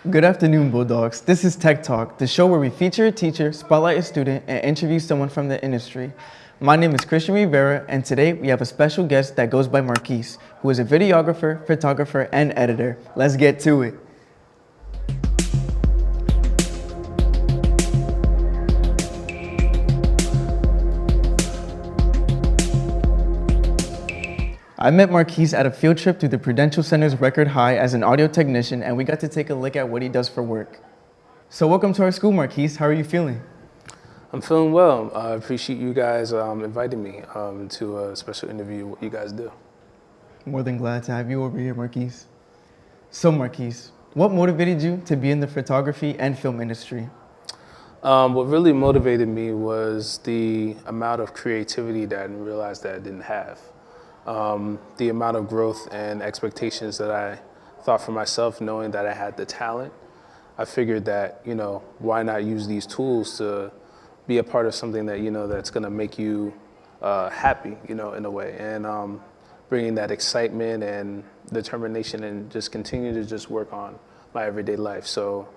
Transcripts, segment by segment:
Good afternoon, Bulldogs. This is Tech Talk, the show where we feature a teacher, spotlight a student, and interview someone from the industry. My name is Christian Rivera, and today we have a special guest that goes by Marques, who is a videographer, photographer, and editor. Let's get to it. I met Marques at a field trip through the Prudential Center's Record High as an audio technician, and we got to take a look at what he does for work. So welcome to our school, Marques. How are you feeling? I'm feeling well. I appreciate you guys inviting me to a special interview, what you guys do. More than glad to have you over here, Marques. So Marques, what motivated you to be in the photography and film industry? What really motivated me was the amount of creativity that I didn't realize that I didn't have. The amount of growth and expectations that I thought for myself, knowing that I had the talent. I figured that, why not use these tools to be a part of something that, that's going to make you happy, in a way. And bringing that excitement and determination and just continue to just work on my everyday life. So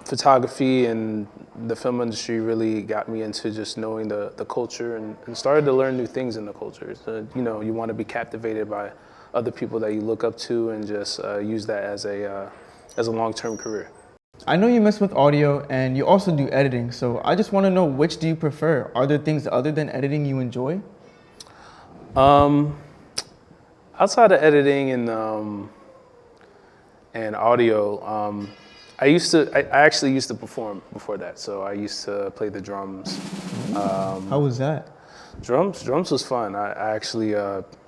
photography and the film industry really got me into just knowing the culture and started to learn new things in the culture. So, you want to be captivated by other people that you look up to and just use that as a long-term career. I know you mess with audio and you also do editing, so I just want to know, which do you prefer? Are there things other than editing you enjoy? Outside of editing and audio, I actually used to perform before that. So I used to play the drums. How was that? Drums was fun. I actually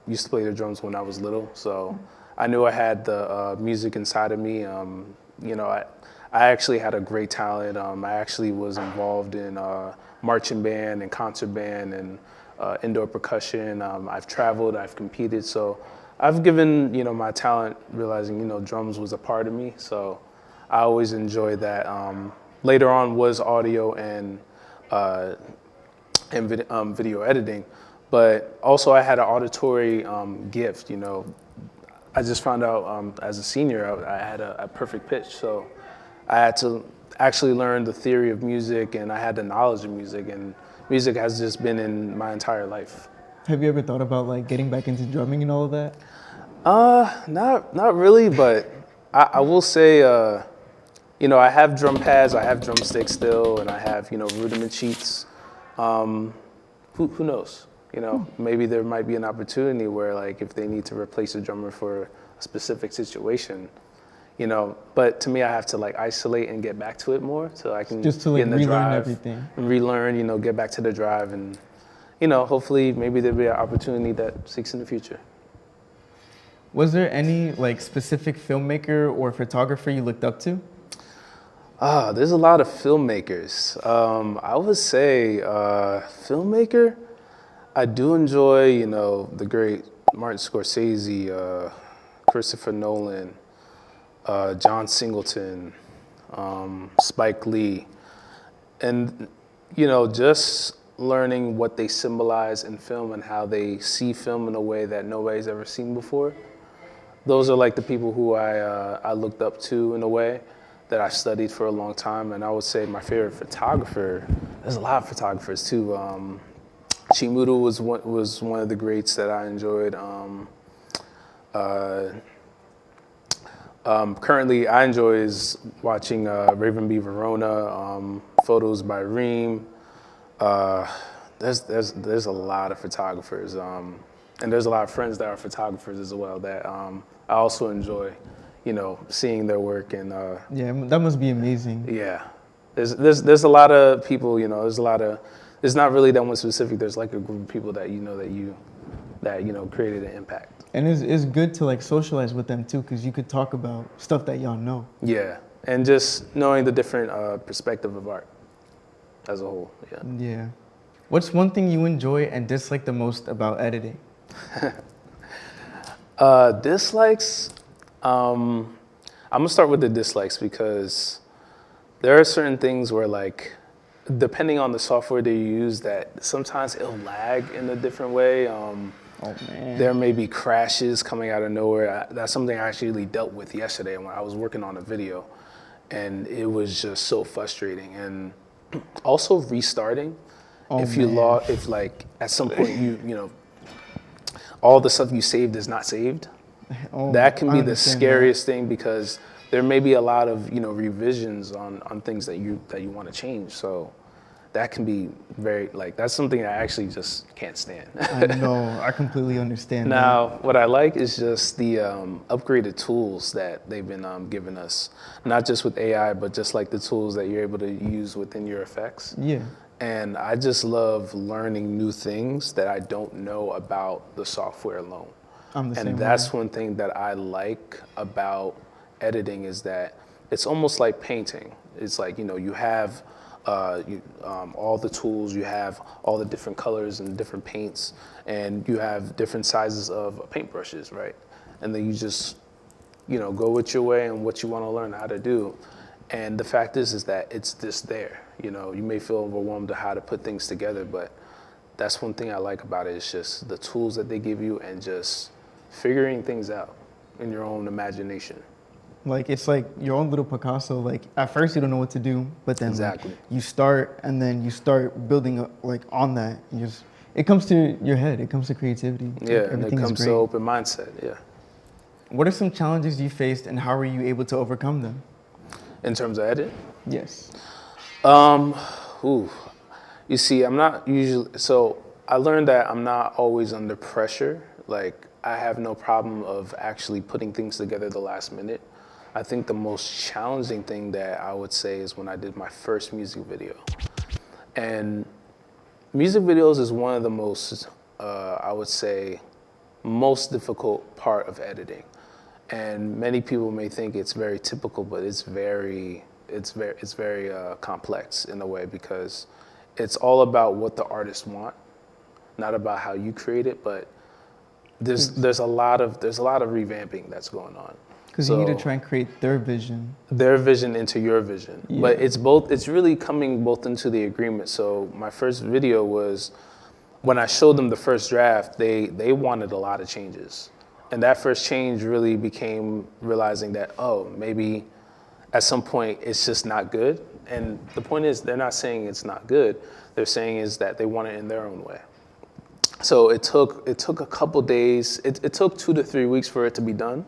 used to play the drums when I was little. So I knew I had the music inside of me. I actually had a great talent. I actually was involved in marching band and concert band and indoor percussion. I've traveled, I've competed. So I've given, my talent, realizing, drums was a part of me. So I always enjoyed that. Later on was audio and video editing, but also I had an auditory gift. I just found out as a senior I had a perfect pitch, so I had to actually learn the theory of music, and I had the knowledge of music, and music has just been in my entire life. Have you ever thought about getting back into drumming and all of that? Not really, but I will say. I have drum pads, I have drumsticks still, and I have, rudiment sheets. Who knows? Maybe there might be an opportunity where, if they need to replace a drummer for a specific situation, but to me, I have to isolate and get back to it more so I can just to get in the relearn drive, everything. And relearn, get back to the drive, and, hopefully maybe there'll be an opportunity that seeks in the future. Was there any specific filmmaker or photographer you looked up to? There's a lot of filmmakers. I would say filmmaker, I do enjoy, the great Martin Scorsese, Christopher Nolan, John Singleton, Spike Lee. And, just learning what they symbolize in film and how they see film in a way that nobody's ever seen before. Those are the people who I looked up to in a way that I studied for a long time. And I would say my favorite photographer, there's a lot of photographers too. Chimudu was one of the greats that I enjoyed. Currently I enjoy watching Raven B. Verona, photos by Reem. There's a lot of photographers. And there's a lot of friends that are photographers as well that I also enjoy, seeing their work. And yeah, that must be amazing. Yeah, there's a lot of people, there's not really that one specific. There's a group of people that that created an impact. And it's good to socialize with them too, because you could talk about stuff that y'all know. Yeah, and just knowing the different perspective of art as a whole. Yeah. Yeah. What's one thing you enjoy and dislike the most about editing? Dislikes. I'm gonna start with the dislikes because there are certain things where depending on the software they use, that sometimes it'll lag in a different way. Oh man. There may be crashes coming out of nowhere. That's something I actually dealt with yesterday when I was working on a video, and it was just so frustrating. And also restarting. Oh, If you man. if like at some point all the stuff you saved is not saved, Oh, that can I be the understand scariest thing, because there may be a lot of revisions on things that you want to change. So that can be very, like, that's something I actually just can't stand. I know. I completely understand that. Now, what I like is just the upgraded tools that they've been giving us, not just with AI, but just like the tools that you're able to use within your effects. Yeah. And I just love learning new things that I don't know about the software alone. I'm the same And way. that's one thing that I like about editing, is that it's almost like painting. It's like, you have all the tools, you have all the different colors and different paints, and you have different sizes of paintbrushes, right? And then you just, go with your way and what you want to learn how to do. And the fact is that it's just there. You may feel overwhelmed at how to put things together, but that's one thing I like about it. It's just the tools that they give you and just figuring things out in your own imagination. Like, it's like your own little Picasso. Like, at first you don't know what to do, but then Exactly. like, you start, and then you start building up, like, on that. It comes to your head. It comes to creativity. Yeah, Like, and it everything is comes to great. open mindset, yeah. What are some challenges you faced, and how were you able to overcome them? In terms of edit? Yes. You see, I'm not usually, so I learned that I'm not always under pressure. Like, I have no problem of actually putting things together the last minute. I think the most challenging thing that I would say is when I did my first music video. And music videos is one of the most, I would say, most difficult part of editing. And many people may think it's very typical, but it's very complex in a way, because it's all about what the artists want, not about how you create it. But there's a lot of revamping that's going on. Because you need to try and create their vision. Their vision into your vision. Yeah. But it's really coming both into the agreement. So my first video was, when I showed them the first draft, they wanted a lot of changes. And that first change really became realizing that, maybe at some point it's just not good. And the point is, they're not saying it's not good. They're saying is that they want it in their own way. So it took a couple days. It took 2 to 3 weeks for it to be done.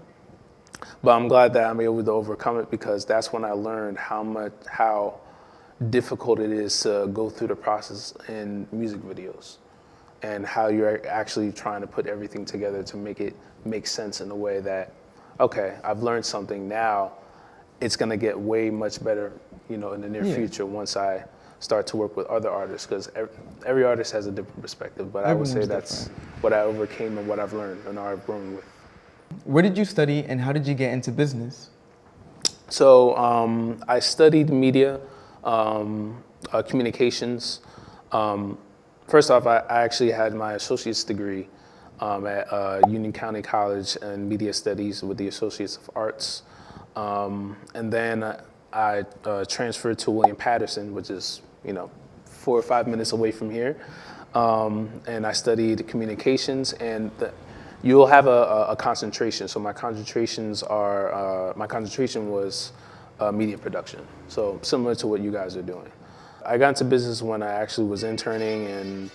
But I'm glad that I'm able to overcome it, because that's when I learned how difficult it is to go through the process in music videos, and how you're actually trying to put everything together to make it make sense in a way that, okay, I've learned something now. It's gonna get way much better, in the near future once I start to work with other artists, because every artist has a different perspective. But I would say that's what I overcame and what I've learned and I've grown with. Where did you study, and how did you get into business? So I studied media, communications. First off, I actually had my associate's degree at Union County College in Media Studies with the Associates of Arts. And then I transferred to William Patterson, which is 4 or 5 minutes away from here. And I studied communications, and you'll have a concentration. So my concentration was media production. So similar to what you guys are doing. I got into business when I actually was interning, and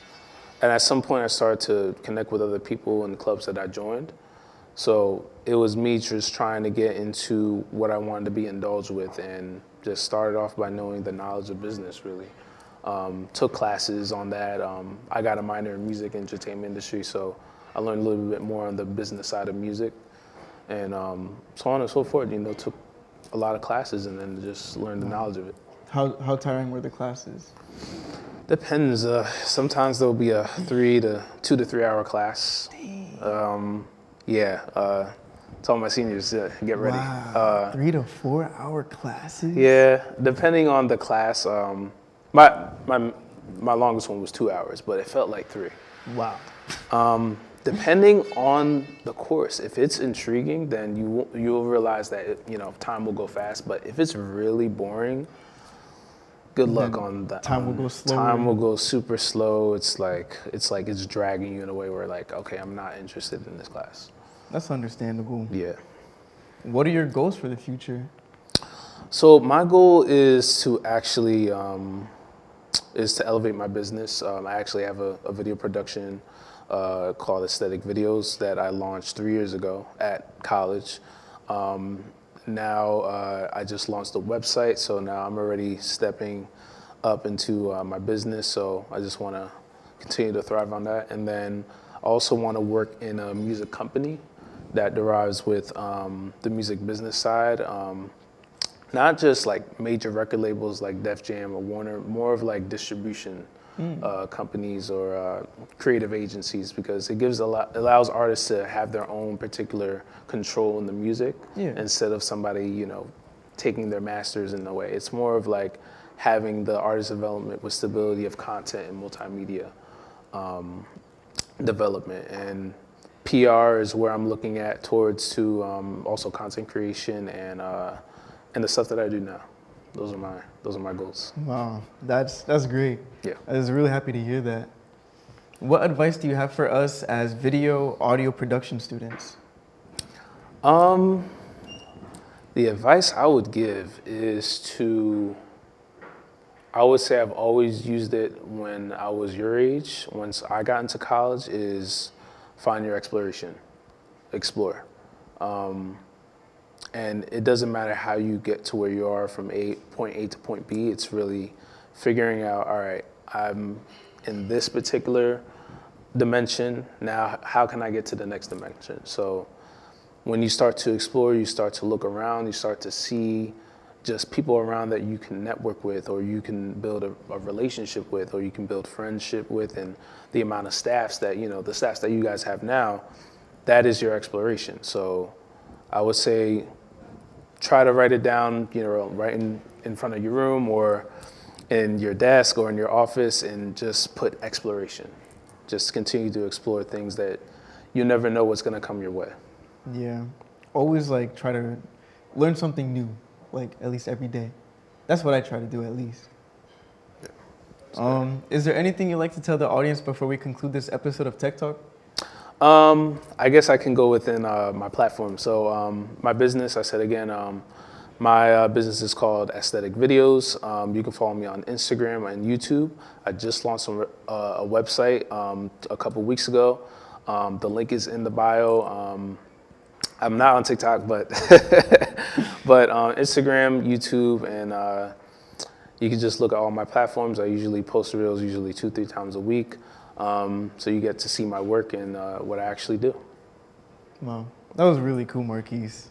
at some point I started to connect with other people in the clubs that I joined. So it was me just trying to get into what I wanted to be indulged with, and just started off by knowing the knowledge of business, really. Took classes on that. I got a minor in music and entertainment industry, so I learned a little bit more on the business side of music, and so on and so forth. Took a lot of classes and then just learned the knowledge of it. How tiring were the classes? Depends. Sometimes there'll be a 2 to 3 hour class. Tell my seniors to get ready. Wow. 3 to 4 hour classes? Yeah, depending on the class. My longest one was 2 hours, but it felt like 3. Wow. Depending on the course, if it's intriguing, then you'll realize that time will go fast. But if it's really boring, good luck on that. Time will go slow. Time will go super slow. It's like it's dragging you in a way where like, okay, I'm not interested in this class. That's understandable. Yeah. What are your goals for the future? So my goal is to actually is to elevate my business. I actually have a video production called Aesthetic Videos that I launched 3 years ago at college. Now I just launched a website, so now I'm already stepping up into my business. So I just want to continue to thrive on that, and then I also want to work in a music company that derives with the music business side. Not just like major record labels like Def Jam or Warner, more of like distribution companies or creative agencies, because it allows artists to have their own particular control in the music instead of somebody, you know, taking their masters in a way. It's more of like having the artist development with stability of content and multimedia development. And PR is where I'm looking at towards to also content creation and the stuff that I do now. Those are my goals. Wow, that's great. Yeah. I was really happy to hear that. What advice do you have for us as video audio production students? The advice I would give is I would say I've always used it when I was your age. Once I got into college, is find your exploration, explore. And it doesn't matter how you get to where you are from point A to point B. It's really figuring out, all right, I'm in this particular dimension. Now, how can I get to the next dimension? So when you start to explore, you start to look around, you start to see just people around that you can network with, or you can build a relationship with, or you can build friendship with, and the amount of staffs that, you know, the staffs that you guys have now, that is your exploration. So I would say, try to write it down, you know, right in front of your room or in your desk or in your office, and just put exploration. Just continue to explore things that you never know what's gonna come your way. Yeah, always like try to learn something new, like at least every day. That's what I try to do at least. Yeah. Is there anything you'd like to tell the audience before we conclude this episode of Tech Talk? I guess I can go within my platform. So my business, I said again, my business is called Aesthetic Videos. You can follow me on Instagram and YouTube. I just launched a website a couple weeks ago. The link is in the bio. I'm not on TikTok, but but Instagram, YouTube, and you can just look at all my platforms. I usually post reels, usually 2-3 times a week. So you get to see my work and what I actually do. Wow, that was really cool, Marques.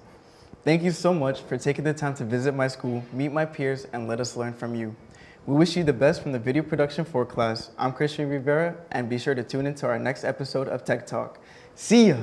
Thank you so much for taking the time to visit my school, meet my peers, and let us learn from you. We wish you the best from the Video Production 4 class. I'm Christian Rivera, and be sure to tune into our next episode of Tech Talk. See ya!